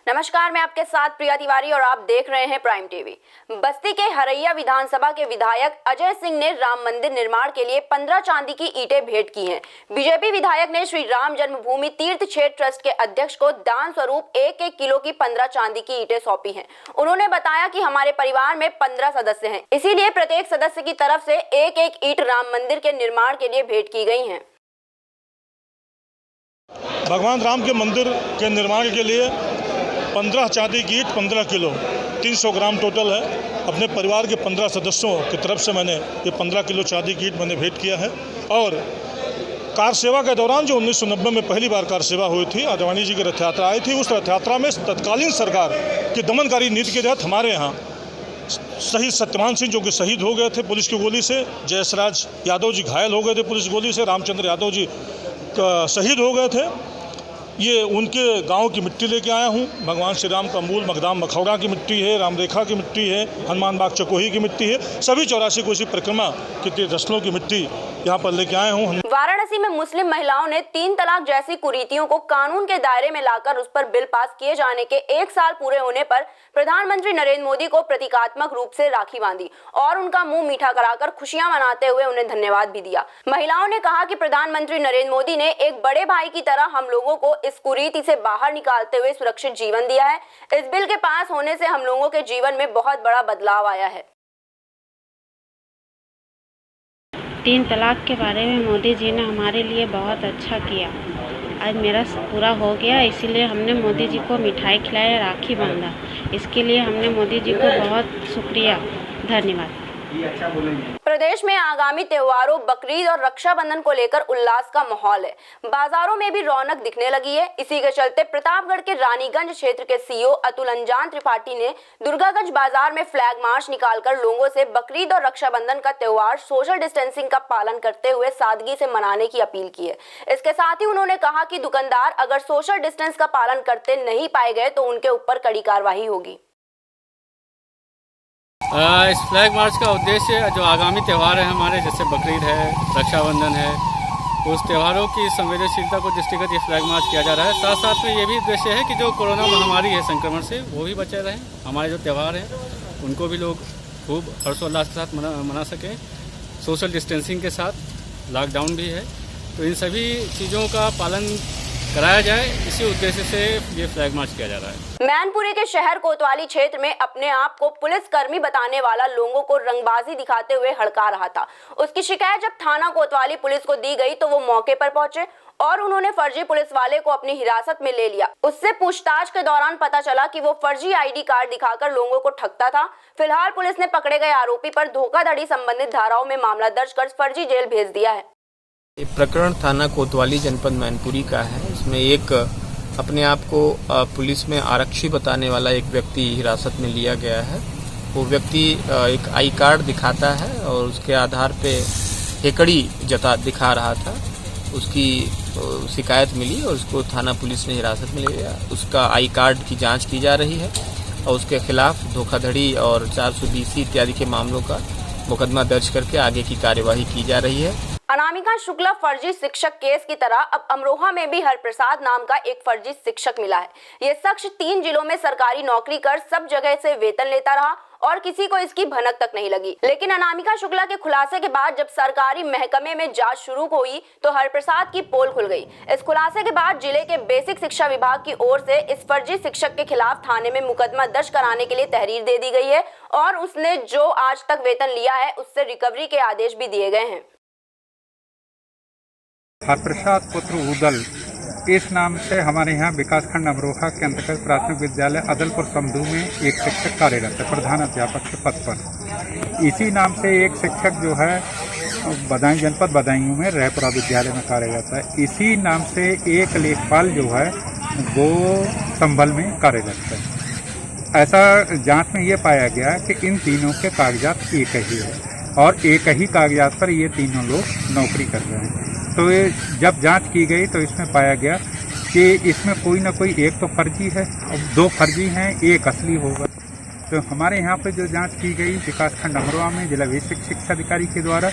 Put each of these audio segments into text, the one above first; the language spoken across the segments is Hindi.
नमस्कार, मैं आपके साथ प्रिया तिवारी और आप देख रहे हैं प्राइम टीवी। बस्ती के हरैया विधानसभा के विधायक अजय सिंह ने राम मंदिर निर्माण के लिए 15 चांदी की ईंटें भेंट की हैं। बीजेपी विधायक ने श्री राम जन्मभूमि तीर्थ क्षेत्र ट्रस्ट के अध्यक्ष को दान स्वरूप 1-1 किलो की 15 चांदी की ईंटें सौंपी हैं। उन्होंने बताया कि हमारे परिवार में 15 सदस्य हैं, इसीलिए प्रत्येक सदस्य की तरफ से 1-1 ईंट राम मंदिर के निर्माण के लिए भेंट की गई है। भगवान राम के मंदिर के निर्माण के लिए 15 चांदी की ईंट 15 किलो 300 ग्राम टोटल है। अपने परिवार के 15 सदस्यों की तरफ से मैंने ये 15 किलो चांदी की ईंट मैंने भेंट किया है। और कार सेवा के दौरान जो 1990 में पहली बार कार सेवा हुई थी, आडवाणी जी की रथ यात्रा आई थी, उस रथ यात्रा में तत्कालीन सरकार की दमनकारी नीति के तहत हमारे यहाँ शहीद सत्यवान सिंह जो कि शहीद हो गए थे पुलिस की गोली से, जयसराज यादव जी घायल हो गए थे पुलिस गोली से, रामचंद्र यादव जी शहीद हो गए थे। ये उनके गांव की मिट्टी लेके आया हूँ। भगवान श्री राम का मूल मकदाम मखौड़ा की मिट्टी है, रामरेखा की मिट्टी है, हनुमान बाग चकोही की मिट्टी है, सभी 84 कोसी परिक्रमा की तीर्थस्थलों की मिट्टी यहाँ पर लेके आए हूँ। वाराणसी में मुस्लिम महिलाओं ने 3 तलाक जैसी कुरीतियों को कानून के दायरे में लाकर उस पर बिल पास किए जाने के 1 साल पूरे होने पर प्रधानमंत्री नरेंद्र मोदी को प्रतीकात्मक रूप से राखी बांधी और उनका मुंह मीठा कराकर खुशियां मनाते हुए उन्हें धन्यवाद भी दिया। महिलाओं ने कहा कि प्रधानमंत्री नरेंद्र मोदी ने एक बड़े भाई की तरह हम लोगों को इस कुरीति से बाहर निकालते हुए सुरक्षित जीवन दिया है। इस बिल के पास होने से हम लोगों के जीवन में बहुत बड़ा बदलाव आया है। 3 तलाक के बारे में मोदी जी ने हमारे लिए बहुत अच्छा किया। आज मेरा पूरा हो गया, इसीलिए हमने मोदी जी को मिठाई खिलाया, राखी बांधा। इसके लिए हमने मोदी जी को बहुत शुक्रिया, धन्यवाद। प्रदेश में आगामी त्योहारों बकरीद और रक्षाबंधन को लेकर उल्लास का माहौल है। बाजारों में भी रौनक दिखने लगी है। इसी के चलते प्रतापगढ़ के रानीगंज क्षेत्र के सीईओ अतुल अंजान त्रिपाठी ने दुर्गागंज बाजार में फ्लैग मार्च निकालकर लोगों से बकरीद और रक्षाबंधन का त्योहार सोशल डिस्टेंसिंग का पालन करते हुए सादगी से मनाने की अपील की है। इसके साथ ही उन्होंने कहा कि दुकानदार अगर सोशल डिस्टेंस का पालन करते नहीं पाए गए तो उनके ऊपर कड़ी कार्रवाई होगी। इस फ्लैग मार्च का उद्देश्य जो आगामी त्यौहार है हमारे, जैसे बकरीद है, रक्षाबंधन है, उस त्योहारों की संवेदनशीलता को दृष्टिगत ये फ्लैग मार्च किया जा रहा है। साथ साथ में ये भी उद्देश्य है कि जो कोरोना महामारी है संक्रमण से, वो भी बचे रहें। हमारे जो त्यौहार हैं उनको भी लोग खूब हर्षोल्लास के साथ मना सकें, सोशल डिस्टेंसिंग के साथ। लॉकडाउन भी है, तो इन सभी चीज़ों का पालन कराया जाए, इसी उद्देश्य से ये फ्लैग मार्च किया जा रहा है। मैनपुरी के शहर कोतवाली क्षेत्र में अपने आप को पुलिसकर्मी बताने वाला लोगों को रंगबाजी दिखाते हुए हड़का रहा था। उसकी शिकायत जब थाना कोतवाली पुलिस को दी गई तो वो मौके पर पहुंचे और उन्होंने फर्जी पुलिस वाले को अपनी हिरासत में ले लिया। उससे पूछताछ के दौरान पता चला कि वो फर्जी आईडी कार्ड दिखाकर लोगों को ठगता था। फिलहाल पुलिस ने पकड़े गए आरोपी पर धोखाधड़ी संबंधित धाराओं में मामला दर्ज कर फर्जी जेल भेज दिया है। ये प्रकरण थाना कोतवाली जनपद मैनपुरी का है। इसमें एक अपने आप को पुलिस में आरक्षी बताने वाला एक व्यक्ति हिरासत में लिया गया है। वो व्यक्ति एक आई कार्ड दिखाता है और उसके आधार पे हेकड़ी दिखा रहा था। उसकी शिकायत मिली और उसको थाना पुलिस ने हिरासत में लिया। उसका आई कार्ड की जांच की जा रही है और उसके खिलाफ धोखाधड़ी और 420 इत्यादि के मामलों का मुकदमा दर्ज करके आगे की कार्यवाही की जा रही है। अनामिका शुक्ला फर्जी शिक्षक केस की तरह अब अमरोहा में भी हरप्रसाद नाम का एक फर्जी शिक्षक मिला है। ये शख्स 3 जिलों में सरकारी नौकरी कर सब जगह से वेतन लेता रहा और किसी को इसकी भनक तक नहीं लगी। लेकिन अनामिका शुक्ला के खुलासे के बाद जब सरकारी महकमे में जांच शुरू हुई तो हरप्रसाद की पोल खुल गई। इस खुलासे के बाद जिले के बेसिक शिक्षा विभाग की ओर से इस फर्जी शिक्षक के खिलाफ थाने में मुकदमा दर्ज कराने के लिए तहरीर दे दी गई है और उसने जो आज तक वेतन लिया है उससे रिकवरी के आदेश भी दिए गए हैं। हरप्रसाद पुत्र उदल इस नाम से हमारे यहाँ विकासखंड अमरोहा के अंतर्गत प्राथमिक विद्यालय अदलपुर समधू में एक शिक्षक कार्यरत है, प्रधान अध्यापक के पद पर। इसी नाम से एक शिक्षक जो है बदायूं जनपद बदायूं में रायपुरा विद्यालय में कार्यरत है। इसी नाम से एक लेखपाल जो है वो संभल में कार्यरत है। ऐसा जांच में ये पाया गया कि इन तीनों के कागजात एक ही है और एक ही कागजात पर ये तीनों लोग नौकरी कर रहे हैं। तो जब जांच की गई तो इसमें पाया गया कि इसमें कोई ना कोई एक तो फर्जी है और 2 फर्जी हैं, एक असली होगा। तो हमारे यहाँ पे जो जांच की गई विकासखंड अमरोहा में जिला बेसिक शिक्षा अधिकारी के द्वारा,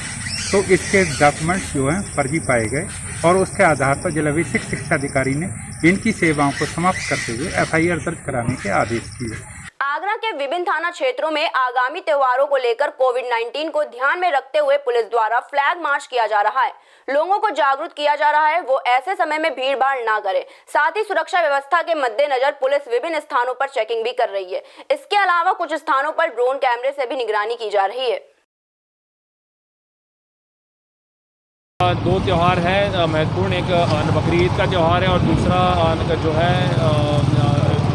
तो इसके डॉक्यूमेंट्स जो हैं फर्जी पाए गए और उसके आधार पर जिला बेसिक शिक्षा अधिकारी ने इनकी सेवाओं को समाप्त करते हुए FIR दर्ज कराने के आदेश दिए। आगरा के विभिन्न थाना क्षेत्रों में आगामी त्योहारों को लेकर कोविड-19 को ध्यान में रखते हुए पुलिस द्वारा फ्लैग मार्च किया जा रहा है। लोगों को जागरूक किया जा रहा है वो ऐसे समय में भीड़ भाड़ ना करे। साथ ही सुरक्षा व्यवस्था के मद्देनजर पुलिस विभिन्न स्थानों पर चेकिंग भी कर रही है। इसके अलावा कुछ स्थानों पर ड्रोन कैमरे से भी निगरानी की जा रही है। दो त्यौहार है महत्वपूर्ण, एक बकरीद का त्यौहार है और दूसरा जो है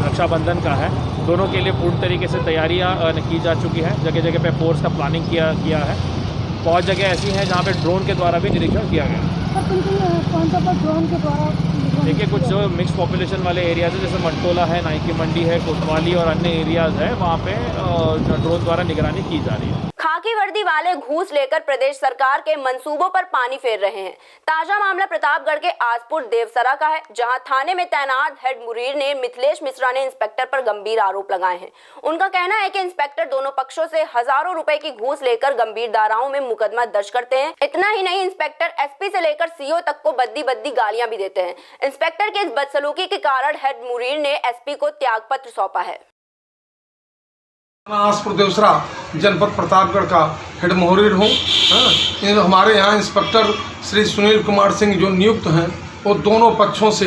रक्षाबंधन का है। दोनों के लिए पूर्ण तरीके से तैयारियां की जा चुकी है। जगह जगह पे फोर्स का प्लानिंग किया है। बहुत जगह ऐसी हैं जहाँ पे ड्रोन के द्वारा भी निरीक्षण किया गया। कौन सा ड्रोन के द्वारा? देखिए, कुछ जो मिक्स पॉपुलेशन वाले एरियाज है, जैसे मंटोला है, नाई की मंडी है, कोतवाली और अन्य एरियाज है, वहाँ पे ड्रोन द्वारा निगरानी की जा रही है। खाकी वर्दी वाले घूस लेकर प्रदेश सरकार के मंसूबों पर पानी फेर रहे हैं। ताजा मामला प्रतापगढ़ के आसपुर देवसरा का है, जहां थाने में तैनात हेड मुरीर ने मिथिलेश मिश्रा ने इंस्पेक्टर पर गंभीर आरोप लगाए हैं। उनका कहना है कि इंस्पेक्टर दोनों पक्षों से हजारों रुपए की घूस लेकर गंभीर धाराओं में मुकदमा दर्ज करते हैं। इतना ही नहीं, इंस्पेक्टर एसपी से लेकर सीओ तक को बद्दी गालियां भी देते हैं। इंस्पेक्टर के इस बदसलूकी के कारण हेड मुरीर ने एसपी को त्याग पत्र सौंपा है। आसपुर देवसरा जनपद प्रतापगढ़ का हेड मुहर्रिर हूँ। हमारे यहाँ इंस्पेक्टर श्री सुनील कुमार सिंह जो नियुक्त हैं, वो दोनों पक्षों से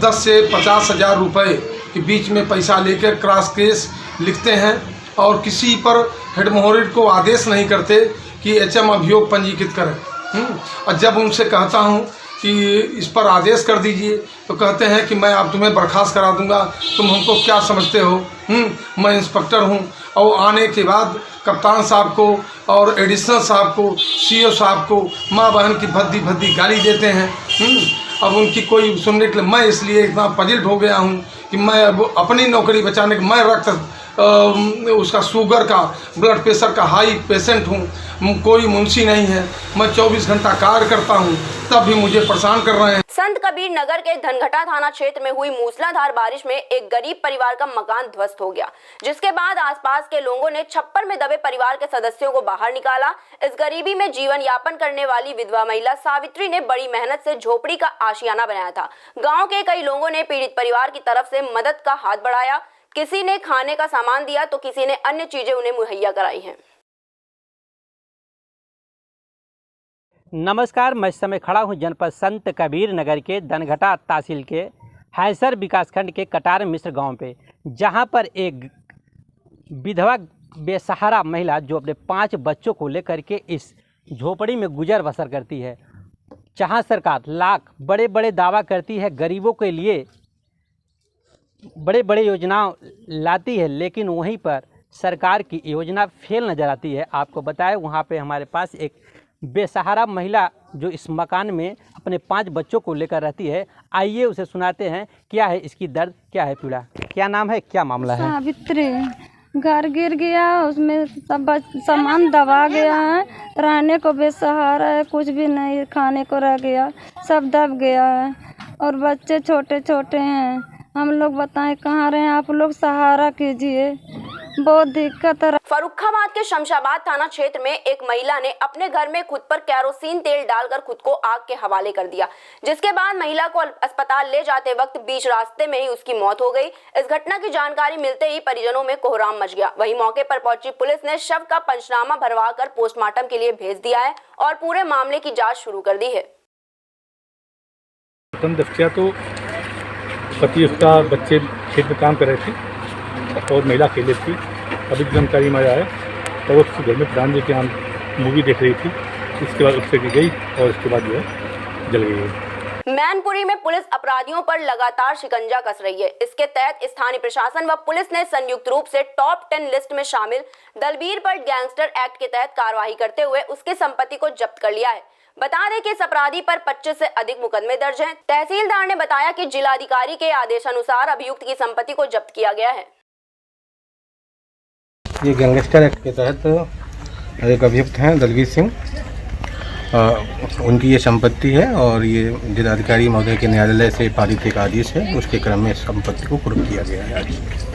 10 से 50 हज़ार रुपये के बीच में पैसा लेकर क्रॉस केस लिखते हैं और किसी पर हेड मुहर्रिर को आदेश नहीं करते कि HM अभियोग पंजीकृत करें। और जब उनसे कहता हूँ कि इस पर आदेश कर दीजिए तो कहते हैं कि मैं अब तुम्हें बर्खास्त करा दूंगा, तुम हमको क्या समझते हो, मैं इंस्पेक्टर हूं। और आने के बाद कप्तान साहब को और एडिशनल साहब को, CO साहब को माँ बहन की भद्दी गाली देते हैं। अब उनकी कोई सुनने के लिए मैं इसलिए इतना पजिल्ड हो गया हूं कि मैं अब अपनी नौकरी बचाने के, मैं रक्त उसका शुगर का, ब्लड प्रेशर का हाई पेशेंट हूँ, कोई मुंशी नहीं है, मैं 24 घंटा कार्य करता हूँ, तब भी मुझे परेशान कर रहे हैं। संत कबीर नगर के धनघटा थाना क्षेत्र में हुई मूसलाधार बारिश में एक गरीब परिवार का मकान ध्वस्त हो गया, जिसके बाद आसपास के लोगों ने छप्पर में दबे परिवार के सदस्यों को बाहर निकाला। इस गरीबी में जीवन यापन करने वाली विधवा महिला सावित्री ने बड़ी मेहनत से झोपड़ी का आशियाना बनाया था। गाँव के कई लोगों ने पीड़ित परिवार की तरफ से मदद का हाथ बढ़ाया। किसी ने खाने का सामान दिया तो किसी ने अन्य चीजें उन्हें मुहैया कराई हैं। नमस्कार, मैं इस समय खड़ा हूं जनपद संत कबीर नगर के धनघटा तहसील के हैसर विकासखंड के कटार मिश्र गांव पे, जहां पर एक विधवा बेसहारा महिला जो अपने 5 बच्चों को लेकर के इस झोपड़ी में गुजर बसर करती है। जहां सरकार लाख बड़े बड़े दावा करती है, गरीबों के लिए बड़े बड़े योजनाएं लाती है, लेकिन वहीं पर सरकार की योजना फेल नज़र आती है। आपको बताएं, वहाँ पे हमारे पास एक बेसहारा महिला जो इस मकान में अपने 5 बच्चों को लेकर रहती है। आइए उसे सुनाते हैं क्या है इसकी दर्द, क्या है पीड़ा। क्या नाम है, क्या मामला है? सावित्री, घर गिर गया, उसमें सब सामान दबा गया है, रहने को बेसहारा है, कुछ भी नहीं, खाने को रह गया, सब दब गया है और बच्चे छोटे छोटे हैं। हम लोग बताएं कहाँ रहे, आप लोग सहारा कीजिए, बहुत दिक्कत है। फर्रुखाबाद के शमशाबाद थाना क्षेत्र में एक महिला ने अपने घर में खुद पर केरोसिन तेल डालकर खुद को आग के हवाले कर दिया, जिसके बाद महिला को अस्पताल ले जाते वक्त बीच रास्ते में ही उसकी मौत हो गई। इस घटना की जानकारी मिलते ही परिजनों में कोहराम मच गया। वहीं मौके पर पहुंची पुलिस ने शव का पंचनामा भरवाकर पोस्टमार्टम के लिए भेज दिया है और पूरे मामले की जाँच शुरू कर दी है। तो पति उसका बच्चे खेत में काम कर रहे थे और महिला अकेले थी। अभी जानकारी में आया है तो वो घर में प्रधान जी के यहाँ मूवी देख रही थी, इसके बाद उससे गई और उसके बाद जो है जल गई। मैनपुरी में पुलिस अपराधियों पर लगातार शिकंजा कस रही है। इसके तहत स्थानीय प्रशासन व पुलिस ने संयुक्त रूप से टॉप 10 लिस्ट में शामिल दलबीर पर गैंगस्टर एक्ट के तहत कार्रवाई करते हुए उसकी संपत्ति को जब्त कर लिया है। बता दें कि इस अपराधी पर 25 से अधिक मुकदमे दर्ज हैं। तहसीलदार ने बताया कि जिलाधिकारी के आदेशानुसार अभियुक्त की संपत्ति को जब्त किया गया है। ये गैंगस्टर एक्ट के तहत एक अभियुक्त हैं दलबीर सिंह, उनकी ये संपत्ति है और ये जिलाधिकारी महोदय के न्यायालय से पारित एक आदेश है, उसके क्रम में संपत्ति को कुर्क किया गया है आज।